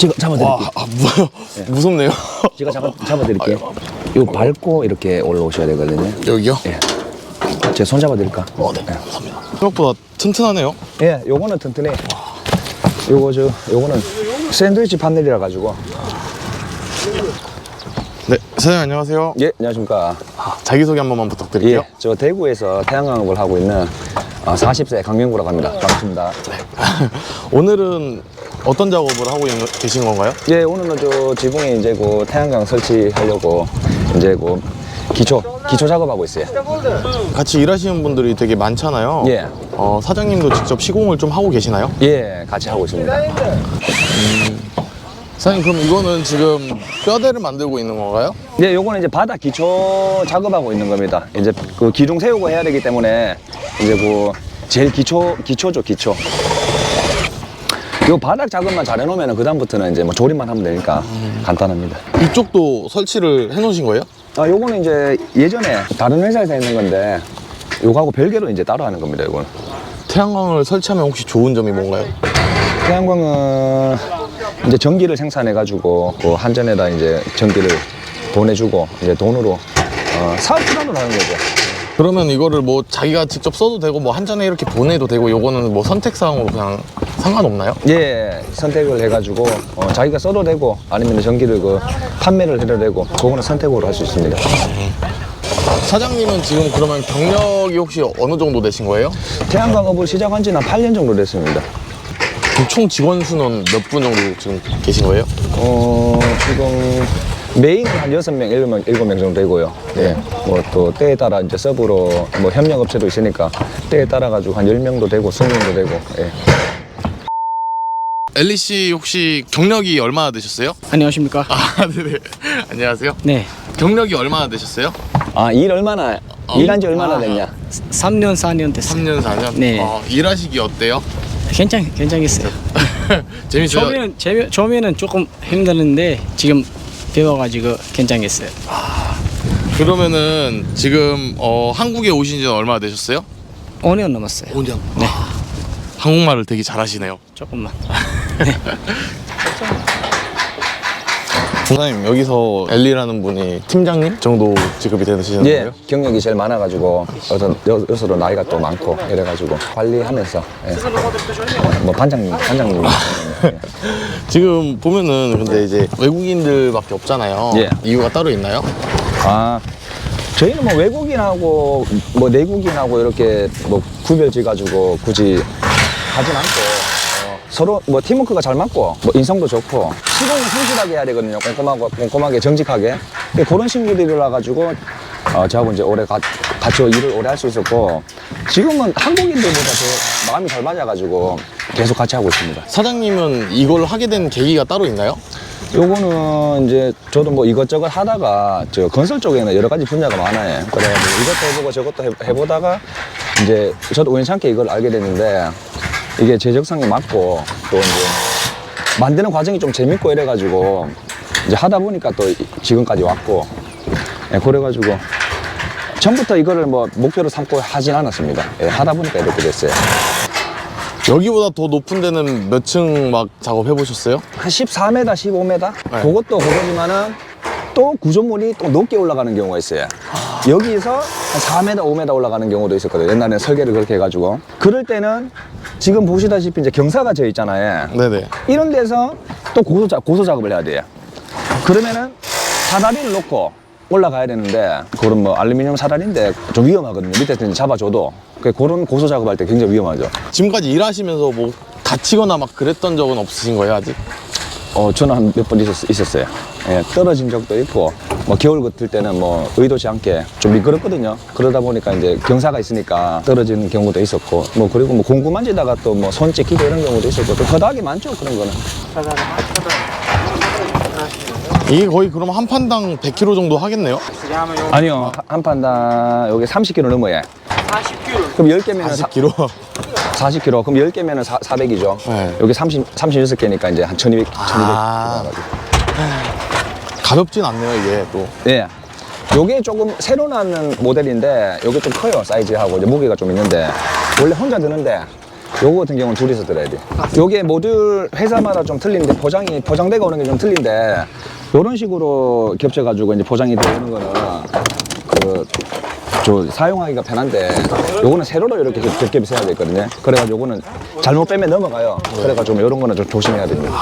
제가 잡아드릴게요. 무섭네요. 제가 잡아드릴게요. 이거 밟고 이렇게 올라오셔야 되거든요. 여기요? 예. 제가 손 잡아드릴까? 네. 감사합니다. 생각보다 튼튼하네요. 예, 요거는 튼튼해. 요거는 샌드위치 판넬이라 가지고. 네, 사장님 안녕하세요. 예, 안녕하십니까. 자기소개 한 번만 부탁드릴게요. 예, 저 대구에서 태양광업을 하고 있는 40세 강명구라고 합니다. 반갑습니다. 오늘은 어떤 작업을 하고 계신 건가요? 예, 오늘은 저 지붕에 이제 그 태양광 설치하려고 이제 그 기초 작업하고 있어요. 같이 일하시는 분들이 되게 많잖아요. 예. 사장님도 직접 시공을 좀 하고 계시나요? 예, 같이 하고 있습니다. 사장님 그럼 이거는 지금 뼈대를 만들고 있는 건가요? 예, 요거는 이제 바닥 기초 작업하고 있는 겁니다. 이제 그 기둥 세우고 해야 되기 때문에 이제 그 제일 기초죠, 기초. 요 바닥 작업만 잘 해놓으면 그다음부터는 이제 뭐 조립만 하면 되니까 간단합니다. 이쪽도 설치를 해놓으신 거예요? 요거는 이제 예전에 다른 회사에서 했는 건데 요거하고 별개로 이제 따로 하는 겁니다, 요거는. 태양광을 설치하면 혹시 좋은 점이 뭔가요? 태양광은 이제 전기를 생산해가지고 그 한전에다 이제 전기를 보내주고 이제 돈으로 사업 수단으로 하는 거죠. 그러면 이거를 뭐 자기가 직접 써도 되고 뭐 한전에 이렇게 보내도 되고 요거는 뭐 선택사항으로 그냥 상관없나요? 예, 선택을 해가지고 자기가 써도 되고 아니면 전기를 그 판매를 해도 되고 그거는 선택으로 할 수 있습니다. 사장님은 지금 그러면 경력이 혹시 어느 정도 되신 거예요? 태양광업을 시작한 지는 한 8년 정도 됐습니다. 그럼 총 직원 수는 몇 분 정도 지금 계신 거예요? 지금 메인은 한 6명, 7명 정도 되고요. 예. 뭐 또 때에 따라 이제 서브로 뭐 협력업체도 있으니까 때에 따라 가지고 한 10명도 되고 20명도 되고. 예. 엘리 씨 혹시 경력이 얼마나 되셨어요? 안녕하십니까? 네네. 안녕하세요. 네. 경력이 얼마나 되셨어요? 일한 지 얼마나 됐냐? 3년, 4년 됐어요. 3년, 4년? 네. 일하시기 어때요? 괜찮겠어요. 재밌어요? 처음에는 조금 힘드는데 지금 배워가지고 괜찮겠어요. 그러면은 지금 한국에 오신 지는 얼마나 되셨어요? 5년 넘었어요. 5년. 네. 한국말을 되게 잘하시네요. 조금만. 선생님 여기서 엘리라는 분이 팀장님 정도 직급이 되시는 예, 거예요? 경력이 제일 많아가지고 여기서도 나이가 또 많고 이래가지고 관리하면서 뭐 반장님. 예. 지금 보면은 근데 이제 외국인들밖에 없잖아요. 예. 이유가 따로 있나요? 저희는 뭐 외국인하고 뭐 내국인하고 이렇게 뭐 구별지 가지고 굳이 하진 않고 서로 뭐 팀워크가 잘 맞고 뭐 인성도 좋고 시공을 성실하게 해야 되거든요. 꼼꼼하게 정직하게 그런 친구들이라 가지고 저하고 이제 오래 같이 일을 오래 할 수 있었고 지금은 한국인들보다 더 마음이 잘 맞아가지고 계속 같이 하고 있습니다. 사장님은 이걸 하게 된 계기가 따로 있나요? 요거는 이제 저도 뭐 이것저것 하다가 저 건설 쪽에는 여러 가지 분야가 많아요. 그래가지고 이것도 해보고 저것도 해보다가 이제 저도 우연찮게 이걸 알게 됐는데 이게 제 적성에 맞고 또 이제 만드는 과정이 좀 재밌고 이래가지고 이제 하다 보니까 또 지금까지 왔고 그래가지고 처음부터 이거를 뭐 목표로 삼고 하진 않았습니다. 하다 보니까 이렇게 됐어요. 여기보다 더 높은 데는 몇 층 막 작업해 보셨어요? 한 14m, 15m? 네. 그것도 그거지만은 또 구조물이 또 높게 올라가는 경우가 있어요. 여기서 한 4m, 5m 올라가는 경우도 있었거든요. 옛날에는 설계를 그렇게 해가지고. 그럴 때는 지금 보시다시피 이제 경사가 져 있잖아요. 네네. 이런 데서 또 고소 작업을 해야 돼요. 그러면은 사다리를 놓고 올라가야 되는데 그런 뭐 알루미늄 사다리인데 좀 위험하거든요. 밑에서 이제 잡아줘도 그런 고소 작업할 때 굉장히 위험하죠. 지금까지 일하시면서 뭐 다치거나 막 그랬던 적은 없으신 거예요 아직? 저는 한 몇 번 있었어요. 예, 떨어진 적도 있고, 뭐 겨울 같을 때는 뭐 의도치 않게 좀 미끄럽거든요. 그러다 보니까 이제 경사가 있으니까 떨어지는 경우도 있었고, 뭐 그리고 뭐 공구 만지다가 또 뭐 손 찍히고 이런 경우도 있었고, 또 허다하게 많죠, 그런 거는. 이게 거의 그럼 한 판당 100kg 정도 하겠네요? 아니요, 한 판당 여기 30kg 넘어요. 40kg. 그럼 10개면은 40kg? 40kg. 그럼 10개면은 400이죠. 네. 여기 36개니까 이제 한 1200. 1200. 가볍진 않네요 이게 또. 예. 요게 조금 새로 나는 모델인데 요게 좀 커요. 사이즈하고 이제 무게가 좀 있는데 원래 혼자 드는데 요거 같은 경우는 둘이서 들어야 돼. 요게 모듈 회사마다 좀 틀린데 포장대가 오는 게 좀 틀린데 요런 식으로 겹쳐가지고 이제 포장이 되는 거는 저 사용하기가 편한데 요거는 세로로 이렇게 겹겹이 세야 되거든요. 그래가지고 요거는 잘못 빼면 넘어가요. 그래가지고 요런 거는 좀 조심해야 됩니다.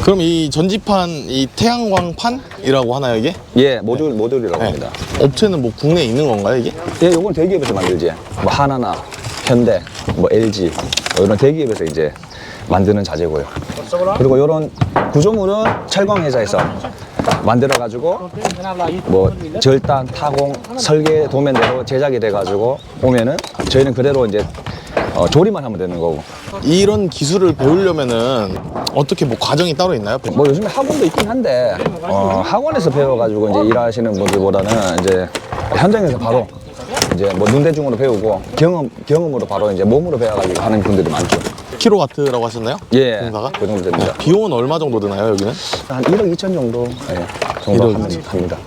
그럼 이 전지판 이 태양광판이라고 하나요 이게? 예, 모듈이라고 합니다. 업체는 뭐 국내에 있는 건가요 이게? 예, 요건 대기업에서 만들지. 뭐 하나나 현대, 뭐 LG 뭐 이런 대기업에서 이제 만드는 자재고요. 그리고 요런 구조물은 철광 회사에서 만들어가지고 뭐 절단, 타공, 설계 도면대로 제작이 돼가지고 오면은 저희는 그대로 이제 조립만 하면 되는 거고. 이런 기술을 배우려면은 어떻게 뭐 과정이 따로 있나요? 뭐 요즘에 학원도 있긴 한데 학원에서 배워가지고 이제 일하시는 분들보다는 이제 현장에서 바로 이제 뭐 눈대중으로 배우고 경험으로 바로 이제 몸으로 배워가지고 하는 분들이 많죠. 킬로와트라고 하셨나요? 예, 공사가? 그 정도 됩니다. 비용은 얼마 정도 드나요 여기는? 한 1억 2천 정도, 예, 정도 합니다.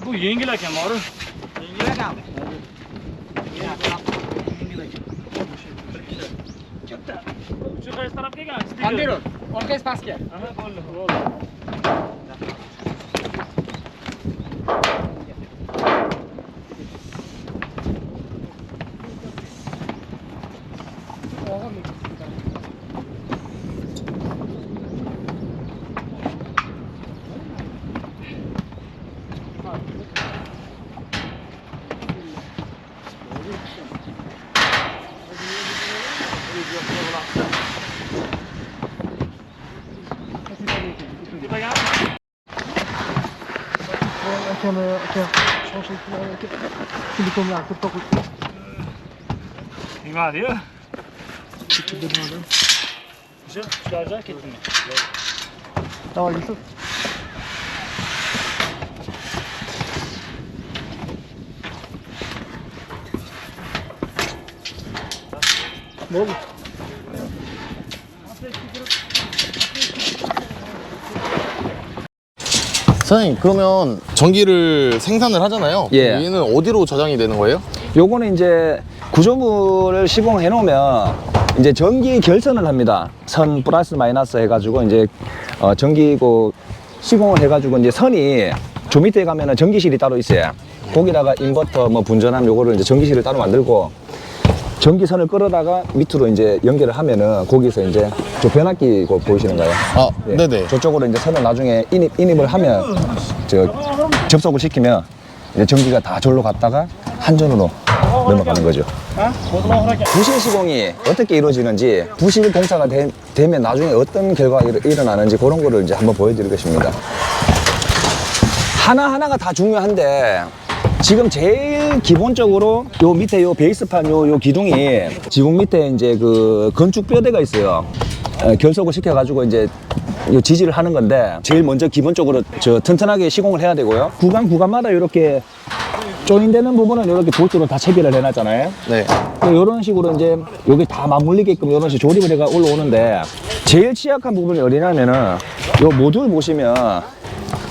Bu yengil ekan bori. Yengil ekan. Shu qaysi tarafga kelgan? Qanday yo'l? Orqangiz pastga. Aha, bo'ldi. Nima diyor? Şu çıkaracak kettin mi? Tamam Yusuf. Ne oldu? 사장님 그러면 전기를 생산을 하잖아요. 예. 얘는 어디로 저장이 되는 거예요? 요거는 이제 구조물을 시공해 놓으면 이제 전기 결선을 합니다. 선 플러스 마이너스 해가지고 이제 전기고 시공을 해가지고 이제 선이 저 밑에 가면은 전기실이 따로 있어요. 거기다가 인버터 뭐 분전함 요거를 이제 전기실을 따로 만들고 전기선을 끌어다가 밑으로 이제 연결을 하면은 거기서 이제 저 변압기 그거 보이시는 거예요? 아, 예. 네네. 저쪽으로 이제 선을 나중에 인입을 하면 접속을 시키면 이제 전기가 다 절로 갔다가 한전으로 넘어가는 거죠. 부실 시공이 어떻게 이루어지는지, 부실 공사가 되면 나중에 어떤 결과가 일어나는지 그런 거를 이제 한번 보여드리겠습니다. 하나하나가 다 중요한데 지금 제일 기본적으로 요 밑에 요 베이스판 요 기둥이 지붕 밑에 이제 그 건축 뼈대가 있어요. 결속을 시켜가지고 이제 요 지지를 하는 건데 제일 먼저 기본적으로 저 튼튼하게 시공을 해야 되고요. 구간마다 이렇게 조인되는 부분은 이렇게 볼트로 다 체결을 해놨잖아요. 네. 이런 식으로 이제 여기 다 맞물리게끔 이런 식으로 조립을 해가 올라오는데 제일 취약한 부분이 어디냐면은 요 모듈 보시면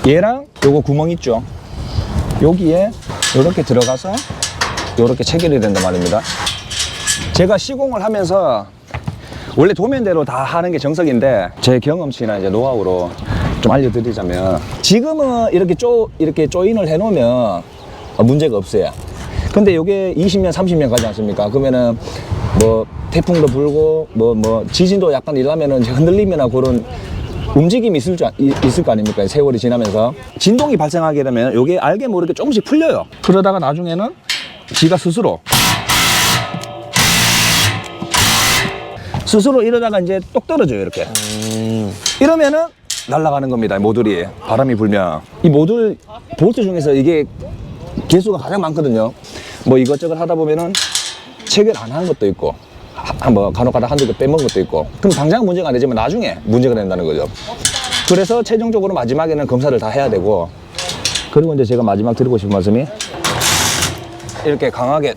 얘랑 요거 구멍 있죠. 여기에 이렇게 들어가서 이렇게 체결이 된단 말입니다. 제가 시공을 하면서 원래 도면대로 다 하는 게 정석인데 제 경험치나 이제 노하우로 좀 알려드리자면 지금은 이렇게 조인을 해놓으면 문제가 없어요. 근데 이게 20년, 30년 가지 않습니까? 그러면은 뭐 태풍도 불고 뭐 지진도 약간 일어나면은 흔들리거나 그런 움직임이 있을 거 아닙니까? 세월이 지나면서 진동이 발생하게 되면 이게 알게 모르게 조금씩 풀려요. 그러다가 나중에는 지가 스스로 이러다가 이제 똑 떨어져요. 이렇게 이러면은 날아가는 겁니다. 모듈이 바람이 불면 이 모듈 볼트 중에서 이게 개수가 가장 많거든요. 뭐 이것저것 하다 보면은 체결 안 하는 것도 있고 뭐 간혹가다 한두 개 빼먹은 것도 있고 그럼 당장 문제가 안 되지만 나중에 문제가 된다는 거죠. 그래서 최종적으로 마지막에는 검사를 다 해야 되고 그리고 이제 제가 마지막 드리고 싶은 말씀이 이렇게 강하게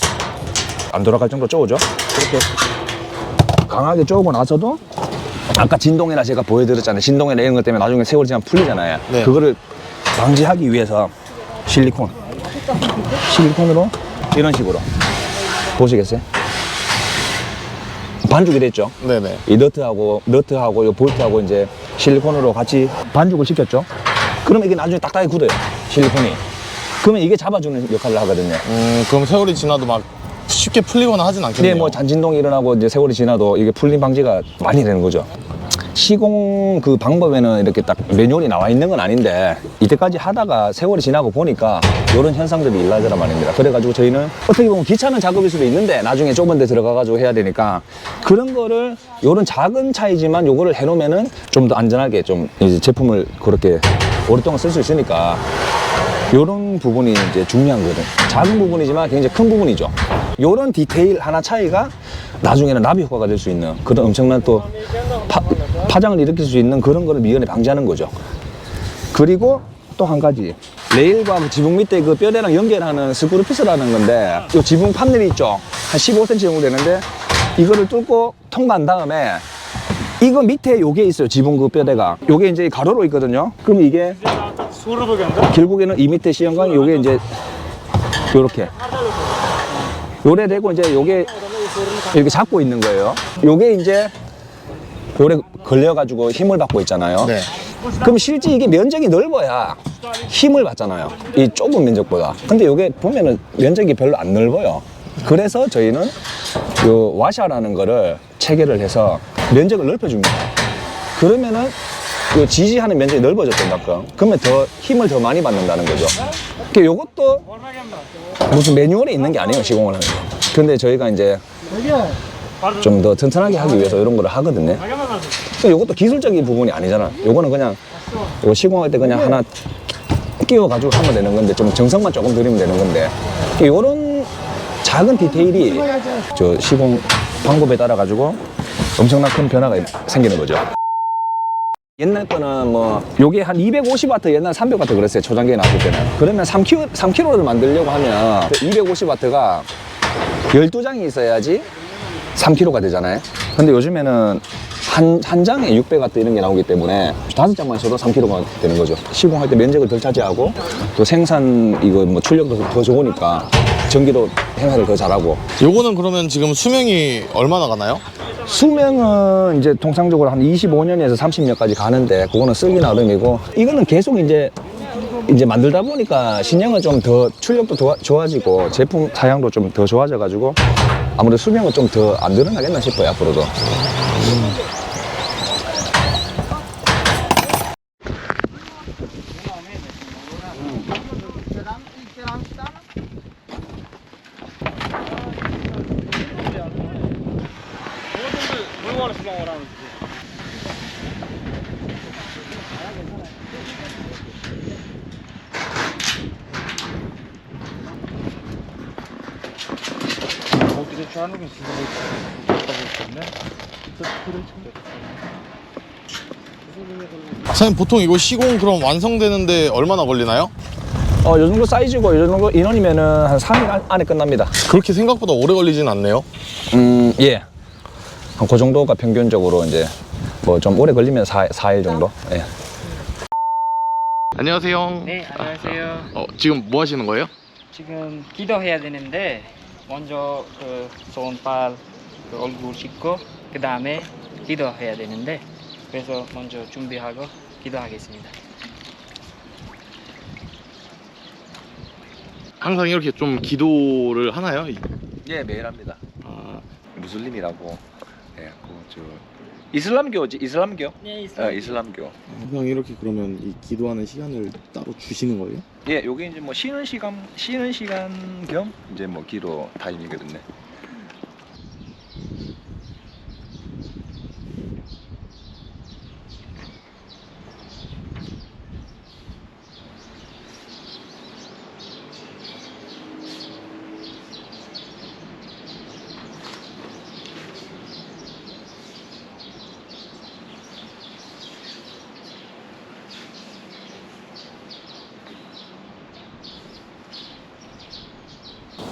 안 돌아갈 정도로 쪼우죠. 이렇게 강하게 쪼우고 나서도 아까 진동이나 제가 보여드렸잖아요. 진동이나 이런 것 때문에 나중에 세월이 지나면 풀리잖아요. 네. 그거를 방지하기 위해서 실리콘으로 이런 식으로 보시겠어요? 반죽이 됐죠? 네네. 이 너트하고 이 볼트하고 이제 실리콘으로 같이 반죽을 시켰죠? 그러면 이게 나중에 딱딱하게 굳어요. 실리콘이. 그러면 이게 잡아주는 역할을 하거든요. 그럼 세월이 지나도 막 쉽게 풀리거나 하진 않겠네요. 네, 뭐 잔진동이 일어나고 이제 세월이 지나도 이게 풀림 방지가 많이 되는 거죠. 시공 그 방법에는 이렇게 딱 매뉴얼이 나와 있는 건 아닌데 이때까지 하다가 세월이 지나고 보니까 이런 현상들이 일어나더란 말입니다. 그래가지고 저희는 어떻게 보면 귀찮은 작업일 수도 있는데 나중에 좁은 데 들어가가지고 해야 되니까 그런 거를 이런 작은 차이지만 요거를 해놓으면은 좀 더 안전하게 좀 이제 제품을 그렇게 오랫동안 쓸 수 있으니까 요런 부분이 이제 중요한 거든. 작은 부분이지만 굉장히 큰 부분이죠. 요런 디테일 하나 차이가 나중에는 나비 효과가 될 수 있는 그런 엄청난 또 파장을 일으킬 수 있는 그런 거를 미연에 방지하는 거죠. 그리고 또 한 가지 레일과 그 지붕 밑에 그 뼈대랑 연결하는 스크루피스라는 건데 요 지붕 판넬이 있죠. 한 15cm 정도 되는데 이거를 뚫고 통과한 다음에 이거 밑에 요게 있어요. 지붕 그 뼈대가 요게 이제 가로로 있거든요. 그럼 이게 결국에는 이 밑에 시험관 요게 이제 요렇게 요래 되고 이제 요게 이렇게 잡고 있는 거예요. 요게 이제 요래 걸려가지고 힘을 받고 있잖아요. 네. 그럼 실제 이게 면적이 넓어야 힘을 받잖아요. 이 좁은 면적보다. 근데 요게 보면은 면적이 별로 안 넓어요. 그래서 저희는 요 와샤라는 거를 체계를 해서 면적을 넓혀줍니다. 그러면은 요 지지하는 면적이 넓어졌던 만큼 그러면 더 힘을 더 많이 받는다는 거죠. 그러니까 요것도 무슨 매뉴얼에 있는 게 아니에요, 시공을 하는 거. 근데 저희가 이제 좀 더 튼튼하게 하기 위해서 이런 거를 하거든요. 요것도 기술적인 부분이 아니잖아. 요거는 그냥 요 시공할 때 그냥 하나 끼워가지고 하면 되는 건데 좀 정성만 조금 들이면 되는 건데 요런 작은 디테일이 저 시공 방법에 따라 가지고 엄청난 큰 변화가 생기는 거죠. 옛날 거는 뭐 요게 한 250W 옛날 300W 그랬어요. 초장기에 나왔을 때는. 그러면 3kg를 만들려고 하면 250W가 12장이 있어야지 3kg가 되잖아요. 근데 요즘에는 한 장에 600W 이런 게 나오기 때문에 5장만 써도 3kg가 되는 거죠. 시공할 때 면적을 덜 차지하고 또 생산 이거 뭐 출력도 더 좋으니까 전기도 행사를 더 잘하고. 요거는 그러면 지금 수명이 얼마나 가나요? 수명은 이제 통상적으로 한 25년에서 30년까지 가는데 그거는 쓰기 나름이고 이거는 계속 이제 만들다 보니까 신형은 좀 더 출력도 좋아지고 제품 사양도 좀 더 좋아져 가지고 아무래도 수명은 좀 더 안 늘어나겠나 싶어요, 앞으로도. 물건을 수령을 하는 거지. 거기서 좌우로 사장님 보통 이거 시공 그럼 완성되는데 얼마나 걸리나요? 요 정도 사이즈고 요 정도 인원이면은 한 3일 안에 끝납니다. 그렇게 생각보다 오래 걸리진 않네요. 예. 한 그 정도가 평균적으로 이제 뭐 좀 오래 걸리면 4일 정도. 예. 안녕하세요. 네, 안녕하세요. 지금 뭐 하시는 거예요? 지금 기도해야 되는데 먼저 그 손발, 그 얼굴 씻고 그 다음에 기도해야 되는데 그래서 먼저 준비하고 기도하겠습니다. 항상 이렇게 좀 기도를 하나요? 예, 매일 합니다. 무슬림이라고. 예, 저 이슬람교지, 이슬람교? 네, 이슬람교. 항상 이렇게 그러면 이 기도하는 시간을 따로 주시는 거예요? 예, 요게 이제 뭐 쉬는 시간 겸 이제 뭐 기도 타임이거든요.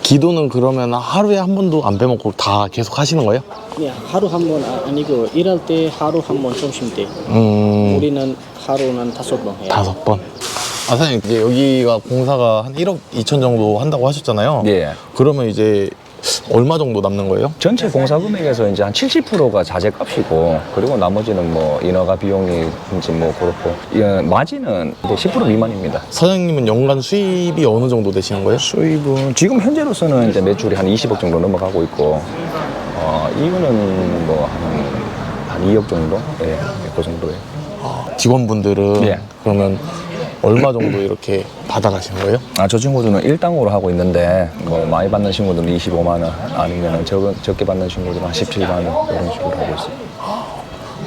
기도는 그러면 하루에 한 번도 안 빼먹고 다 계속 하시는 거예요? 그냥 하루 한 번 아니고 일할 때 하루 한 번 점심 때. 우리는 하루는 5번 해요. 5번. 아, 사장님, 이제 여기가 공사가 한 1억 2천 정도 한다고 하셨잖아요. 예. 그러면 이제 얼마 정도 남는 거예요? 전체 공사 금액에서 이제 한 70%가 자재값이고, 그리고 나머지는 뭐 인허가 비용이든지 뭐 그렇고, 마진은 이제 10% 미만입니다. 사장님은 연간 수입이 어느 정도 되시는 거예요? 수입은 지금 현재로서는 이제 매출이 한 20억 정도 넘어가고 있고, 이거는 뭐 한 2억 정도? 예, 그 정도예요. 직원분들은 예. 그러면 얼마 정도 이렇게 받아가시는 거예요? 저 친구들은 일당으로 하고 있는데, 뭐 많이 받는 친구들은 25만 원, 아니면 적게 받는 친구들은 한 17만 원 이런 식으로 하고 있어요.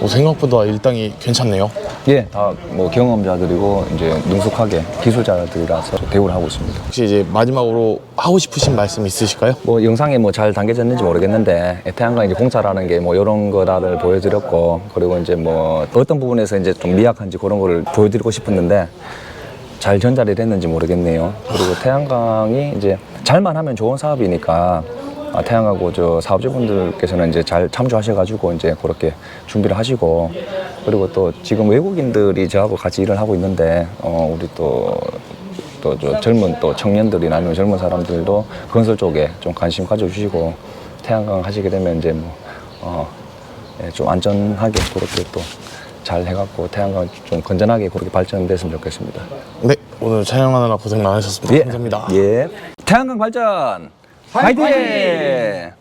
생각보다 일당이 괜찮네요. 예, 다 뭐 경험자들이고 이제 능숙하게 기술자들이라서 대우를 하고 있습니다. 혹시 이제 마지막으로 하고 싶으신 말씀 있으실까요? 뭐 영상에 뭐 잘 담겨졌는지 모르겠는데, 태양광 이제 공사라는 게 뭐 이런 거다를 보여드렸고, 그리고 이제 뭐 어떤 부분에서 이제 좀 미약한지 그런 거를 보여드리고 싶었는데 잘 전달이 됐는지 모르겠네요. 그리고 태양광이 이제 잘만 하면 좋은 사업이니까, 태양하고 저 사업자분들께서는 이제 잘 참조하셔가지고 이제 그렇게 준비를 하시고, 그리고 또 지금 외국인들이 저하고 같이 일을 하고 있는데, 우리 또 저 젊은 또 청년들이나 아니면 젊은 사람들도 건설 쪽에 좀 관심 가져주시고, 태양광 하시게 되면 이제 뭐, 좀 안전하게 그렇게 또 잘 해갖고 태양광 좀 건전하게 그렇게 발전됐으면 좋겠습니다. 네, 오늘 촬영하느라 고생 많으셨습니다. 감사합니다. 예. 태양광 발전! 화이팅!